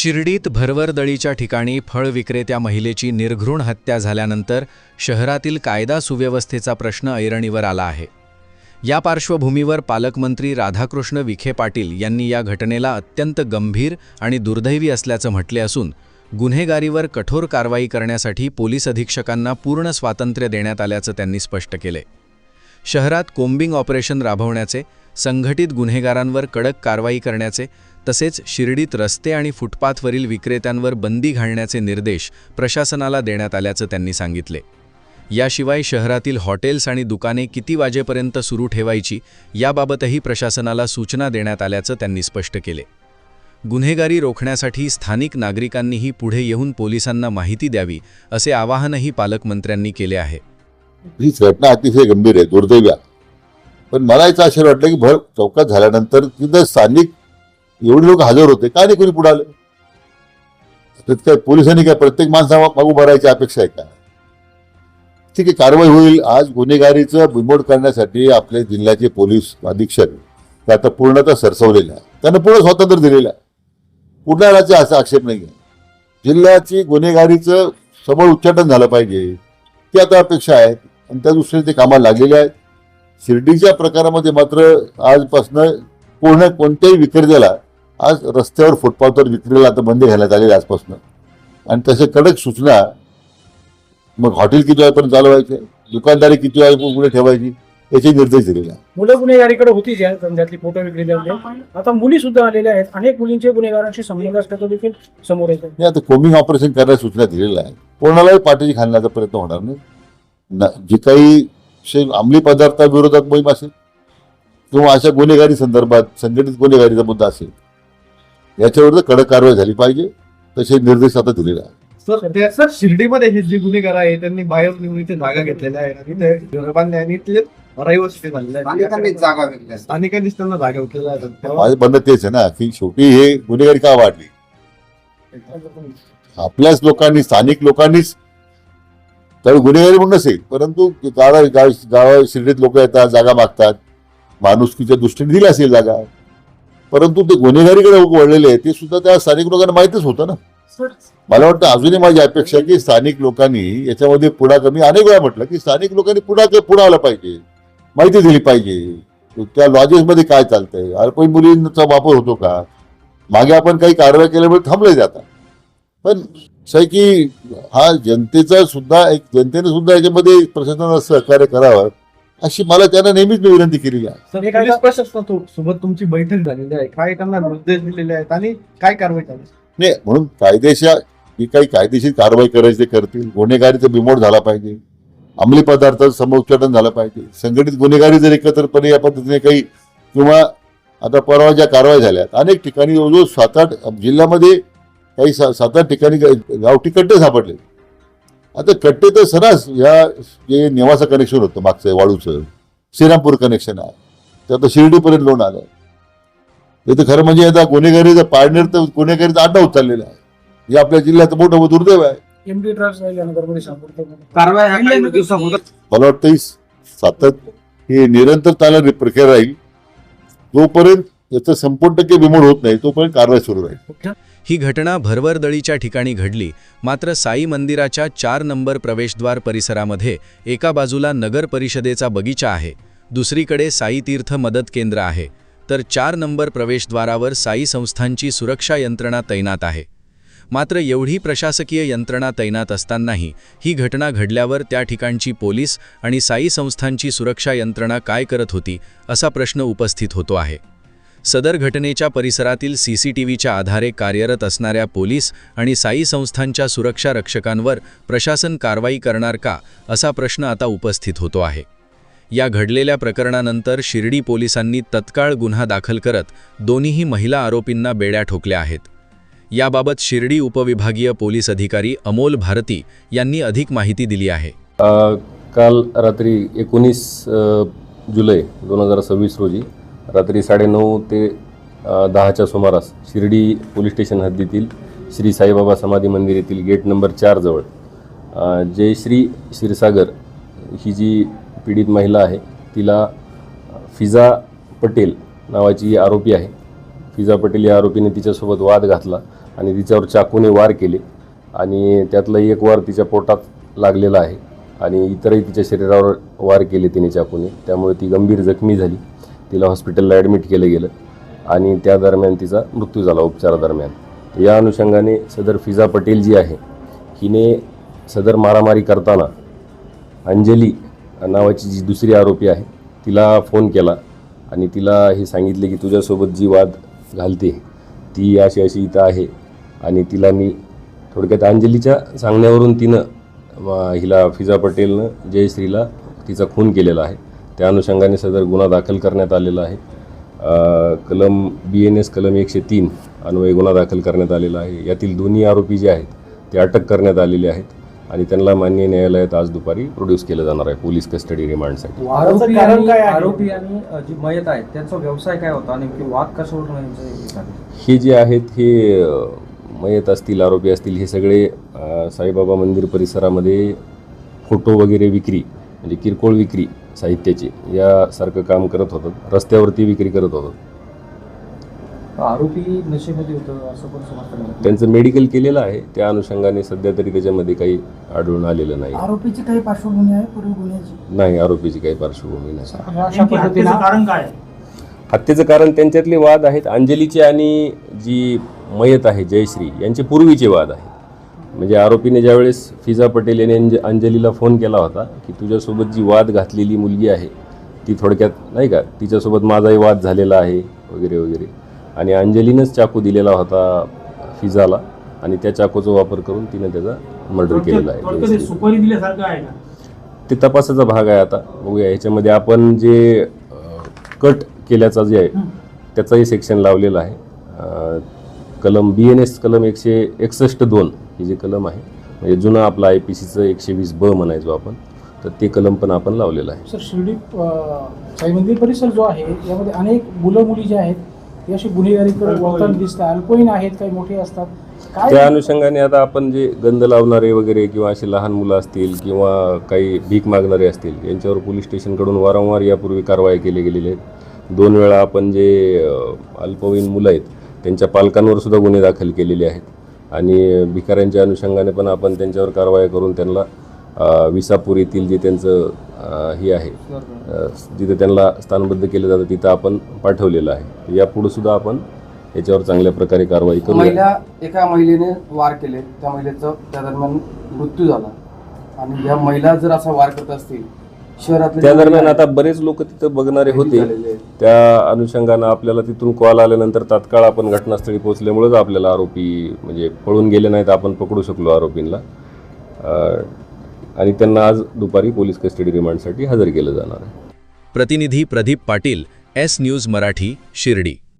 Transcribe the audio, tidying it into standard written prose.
शिर्डीत भरवरदळीच्या ठिकाणी फळ विक्रेत्या महिलेची निर्घृण हत्या झाल्यानंतर शहरातील कायदा सुव्यवस्थेचा प्रश्न ऐरणीवर आला आहे। या पार्श्वभूमीवर पालकमंत्री राधाकृष्ण विखे पाटील यांनी या घटनेला अत्यंत गंभीर आणि दुर्दैवी असल्याचं म्हटले असून गुन्हेगारीवर कठोर कारवाई करण्यासाठी पोलीस अधीक्षकांना पूर्ण स्वातंत्र्य देण्यात आल्याचं त्यांनी स्पष्ट केले। शहरात कोम्बिंग ऑपरेशन राबवण्याचे, संघटित गुन्हेगारांवर कडक कारवाई करण्याचे तसेच शिर्डीत रस्ते आणि फुटपाथवरील विक्रेत्यांवर बंदी घालण्याचे निर्देश प्रशासनाला देण्यात आल्याचं त्यांनी सांगितले। याशिवाय शहरातील हॉटेल्स आणि दुकाने किती वाजेपर्यंत सुरू ठेवायची याबाबतही प्रशासनाला सूचना देण्यात आल्याचं त्यांनी स्पष्ट केले। गुन्हेगारी रोखण्यासाठी स्थानिक नागरिकांनीही पुढे येऊन पोलिसांना माहिती द्यावी असे आवाहनही पालकमंत्र्यांनी केले आहे। ही घटना अतिशय गंभीर आहे, दुर्दैवी आहे। पण मला याचं आश्चर्य वाटलं की भर चौकात झाल्यानंतर तिथं स्थानिक एवढे लोक हजर होते, का नाही कोणी पुढे आलं? त्यात काय पोलिसांनी काय प्रत्येक माणसा मागू भरायची अपेक्षा आहे का? ठीक आहे, कारवाई होईल। आज गुन्हेगारीचं बिमोड करण्यासाठी आपले जिल्ह्याचे पोलीस अधीक्षक ते आता पूर्णतः सरसवलेले आहे, त्यांना पूर्ण स्वातंत्र्य दिलेलं आहे। कुठल्याचे असा आक्षेप नाही आहे। जिल्ह्याची गुन्हेगारीचं सबळ उच्चाटन झालं पाहिजे, ती आता अपेक्षा आहेत आणि त्या दृष्टीने ते कामाला लागलेले आहेत। शिर्डीच्या प्रकारामध्ये मात्र आजपासून पूर्ण कोणत्याही विक्रेत्याला आज रस्त्यावर फुटपाथवर विक्रीला आता बंदी घालण्यात आलेली आजपासून, आणि तसे कडक सूचना। मग हॉटेल किती वेळापर्यंत चालवायचे, दुकानदारी किती वेळा पुढे ठेवायची याचे निर्देश दिलेले आहेत। मुलं गुन्हेगारीकडे होतीच या धंद्यातली फोटो विक्रेत्यांमध्ये, आता मुली सुद्धा आलेल्या आहेत। अनेक मुलींचे गुन्हेगारांशी संबंध असल्याचं देखील समोर येतं। नाही, आता कोमिंग ऑपरेशन करण्याची सूचना दिलेल्या आहे। कोणालाही पाठीशी घालण्याचा प्रयत्न होणार नाही। जी काही अंमली पदार्थाविरोधात मोहीम असेल किंवा अशा गुन्हेगारी संदर्भात संघटित गुन्हेगारीचा मुद्दा असेल याच्यावर कडक कारवाई झाली पाहिजे, तसे निर्देश आता दिलेले आहेत। सर, शिर्डीमध्ये हे जे गुन्हेगार आहे त्यांनी बाहेर निवडीच्या जागा घेतलेल्या आहेत आणि ते रहिवासी झालेले, स्थानिकांनीच त्यांना जागा घेतलेल्या आहेत। माझं म्हणणं तेच आहे ना की शेवटी हे गुन्हेगारी का वाढली? आपल्याच लोकांनी, स्थानिक लोकांनीच, तर गुन्हेगारी म्हणून नसेल परंतु गावा शिर्डीत लोक येतात, जागा मागतात, माणुसकीच्या दृष्टीने दिली असेल जागा, परंतु ते गुन्हेगारीकडे वळलेले आहे ते सुद्धा त्या स्थानिक लोकांना माहितीच होतं ना। मला वाटतं अजूनही माझी अपेक्षा की स्थानिक लोकांनी याच्यामध्ये पुढाकार, अनेक वेळा म्हटलं की स्थानिक लोकांनी पुढे आलं पाहिजे, माहिती दिली पाहिजे त्या लॉजेसमध्ये काय चालतंय, अल्पवयीन मुलींचा वापर होतो का, मागे आपण काही कारवाई केल्यामुळे थांबले जातात। पण की हा जनतेचा सुद्धा जनतेने सुद्धा याच्यामध्ये प्रशासनाला सहकार्य करावं अशी मला त्यांना नेहमीच मी विनंती केलेली आहे। पोलीस प्रशासनासोबत तुमची बैठक झालेली आहे, काय त्यांना निर्देश दिलेले आहेत आणि काय कारवाई करायची नाही म्हणून कायदेशीर जी काही कायदेशीर कारवाई करायची ते करतील। गुन्हेगारीचा बिमोड झाला पाहिजे, अंमली पदार्थाचं समोच्चाटन झालं पाहिजे, संघटित गुन्हेगारी जर एकत्रपणे या पद्धतीने काही, किंवा आता परवा ज्या कारवाई झाल्या अनेक ठिकाणी जवळजवळ 7-8 जिल्ह्यामध्ये काही 7-8 ठिकाणी गावठी कट्टे सापडले। आता कट्टे तर सरास या जे नेवासा कनेक्शन होतं मागचं वाळूचं, श्रीरामपूर कनेक्शन आहे, ते आता शिर्डीपर्यंत लोन आलं। ते तर खरं म्हणजे आता गुन्हेगारीचा पार्टनर तर गुन्हेगारीचा अड्डा होत चाललेला आहे। हे आपल्या जिल्ह्यात मोठं दुर्दैव आहे। मला वाटतं ही ही निरंतर चालणारी प्रक्रिया राहील, जोपर्यंत याचं संपूर्ण टक्के बिमोड होत नाही तोपर्यंत कारवाई सुरू राहील। ही घटना भरवरदळीच्या ठिकाणी घडली, मात्र साई मंदिराच्या 4 नंबर प्रवेशद्वार परिसरामध्ये एका बाजूला नगर परिषदेचा बगीचा आहे, दुसरीकडे साई तीर्थ मदत केंद्र आहे, तर 4 नंबर प्रवेशद्वारावर साई संस्थांची सुरक्षा यंत्रणा तैनात आहे। मात्र एवढी प्रशासकीय यंत्रणा तैनात असतानाही ही घटना घडल्यावर त्या ठिकाणची पोलीस आणि साई संस्थांची सुरक्षा यंत्रणा काय करत होती असा प्रश्न उपस्थित होतो आहे। सदर घटनेच्या परिसरातील CCTVच्या आधारे कार्यरत असणाऱ्या पोलीस आणि साई संस्थांच्या सुरक्षा रक्षकांवर प्रशासन कारवाई करणार का असा प्रश्न आता उपस्थित होतो आहे। या घडलेल्या प्रकरणानंतर शिर्डी पोलिसांनी तत्काळ गुन्हा दाखल करत दोन्हीही महिला आरोपींना बेड्या ठोकल्या आहेत। याबाबत शिर्डी उपविभागीय पोलीस अधिकारी अमोल भारती यांनी अधिक माहिती दिली आहे। काल रात्री 19 जुलै 2026 रोजी रात्री 9:30 ते 10च्या सुमारास शिर्डी पोलीस स्टेशन हद्दीतील श्री साईबाबा समाधी मंदिर येथील गेट नंबर 4 जवळ जयश्री क्षीरसागर ही जी पीडित महिला आहे तिला फिजा पटेल नावाची आरोपी आहे, फिजा पटेल या आरोपीने तिच्यासोबत वाद घातला आणि तिच्यावर चाकूने वार केले आणि त्यातला एक वार तिच्या पोटात लागलेला आहे आणि इतरही तिच्या शरीरावर वार केले तिने चाकूने, त्यामुळे ती गंभीर जखमी झाली. तिला हॉस्पिटलला ॲडमिट केलं गेलं आणि त्या दरम्यान तिचा मृत्यू झाला उपचारादरम्यान. या अनुषंगाने सदर फिजा पटेल जी आहे हिने सदर मारामारी करताना अंजली नावाची जी दुसरी आरोपी आहे तिला फोन केला आणि तिला हे सांगितले की तुझ्यासोबत जी वाद घालते ती अशी अशी इथं आहे आणि तिला मी थोडक्यात अंजलीच्या सांगण्यावरून तिनं हिला फिजा पटेलनं जयश्रीला तिचा खून केलेला आहे. त्या अनुषंगाने सदर गुन्हा दाखल करण्यात आलेला आहे. कलम BNS कलम 103 अन्वये गुन्हा दाखल करण्यात आलेला आहे. यातील दोन्ही आरोपी जे आहेत ते अटक करण्यात आलेले आहेत आणि त्यांना माननीय न्यायालयात आज दुपारी प्रोड्यूस केलं जाणार आहे पोलीस कस्टडी रिमांडसाठी. आरोपी कारण काय आहे? आरोपी आणि जी मयत आहेत त्यांचा व्यवसाय काय होता आणि वाद कशावरून यांचे झाले? हे जे आहेत हे मयत असतील, आरोपी असतील, हे सगळे साईबाबा मंदिर परिसरामध्ये फोटो वगैरे विक्री म्हणजे किरकोळ विक्री साहित्याची यासारखं काम करत होतात. रस्त्यावरती विक्री करत होतात. आरोपी नशेमध्ये होतं असं पण समजतं. त्यांचं मेडिकल केलेलं आहे. त्या अनुषंगाने सध्या तरी त्याच्यामध्ये काही आढळून आलेलं नाही. आरोपीची काही पार्श्वभूमी आहे पूर्व गुन्ह्याची? नाही, आरोपीची काही पार्श्वभूमी नाही. अशा पद्धतीनं कारण काय आहे? हत्येचं कारण त्यांच्यातले वाद आहेत. अंजलीचे आणि जी मयत आहे जयश्री यांचे पूर्वीचे वाद आहेत. म्हणजे आरोपीने ज्यावेळेस फिजा पटेल यांनी अंजलीला फोन केला होता की तुझ्यासोबत जी वाद घातलेली मुलगी आहे ती थोडक्यात नाही का तिच्यासोबत माझाही वाद झालेला आहे वगैरे वगैरे, आणि अंजलीनंच चाकू दिलेला होता फिजाला आणि त्या चाकूचा वापर करून तिने त्याचा मर्डर केलेला आहे. सुपारी दिल्यासारखं आहे का? ते तपासाचा भाग आहे. आता बघूया ह्याच्यामध्ये आपण जे कट केल्याचा जे आहे त्याचाही सेक्शन लावलेला आहे. कलम BNS कलम 161(2) हे जे कलम आहे म्हणजे जुनं आपलं IPCचं 120(ब) म्हणायचो आपण, तर ते कलम पण आपण लावलेलं आहे. सर, शिर्डी साई मंदिर परिसर जो आहे यामध्ये अनेक मुलं मुली जे आहेत हे अशी गुन्हेगारीकडे वळताना दिसतात. अल्पवयीन आहेत, काही मोठे असतात. काय त्या अनुषंगाने आता आपण जे गंध लावणारे वगैरे किंवा असे लहान मुलं असतील किंवा काही भीक मागणारे असतील यांच्यावर पोलीस स्टेशनकडून वारंवार यापूर्वी कारवाई केली गेलेली आहेत. 2 वेळा आपण जे अल्पवयीन मुलं आहेत त्यांच्या पालकांवर सुद्धा गुन्हे दाखल केलेले आहेत आणि भिकाऱ्यांच्या अनुषंगाने पण आपण त्यांच्यावर कारवाई करून त्यांना विसापूर येथील जे त्यांचं हे आहे जिथे त्यांना स्थानबद्ध केलं जातं तिथं आपण पाठवलेलं आहे. यापुढे सुद्धा आपण याच्यावर चांगल्या प्रकारे कारवाई करू. एका महिलेने वार केले, त्या महिलेचा त्या दरम्यान मृत्यू झाला आणि या महिला जर असा वार करत असतील शहरातले त्या दरम्यान आता बरेच लोक तिथं बघणारे होते. त्या अनुषंगानं आपल्याला तिथून कॉल आल्यानंतर तात्काळ आपण घटनास्थळी पोहोचल्यामुळेच आपल्याला आरोपी म्हणजे पळून गेले नाहीत, आपण पकडू शकलो आरोपींना आणि त्यांना आज दुपारी पोलीस कस्टडी रिमांडसाठी हजर केलं जाणार आहे. प्रतिनिधी प्रदीप पाटील, S न्यूज मराठी, शिर्डी.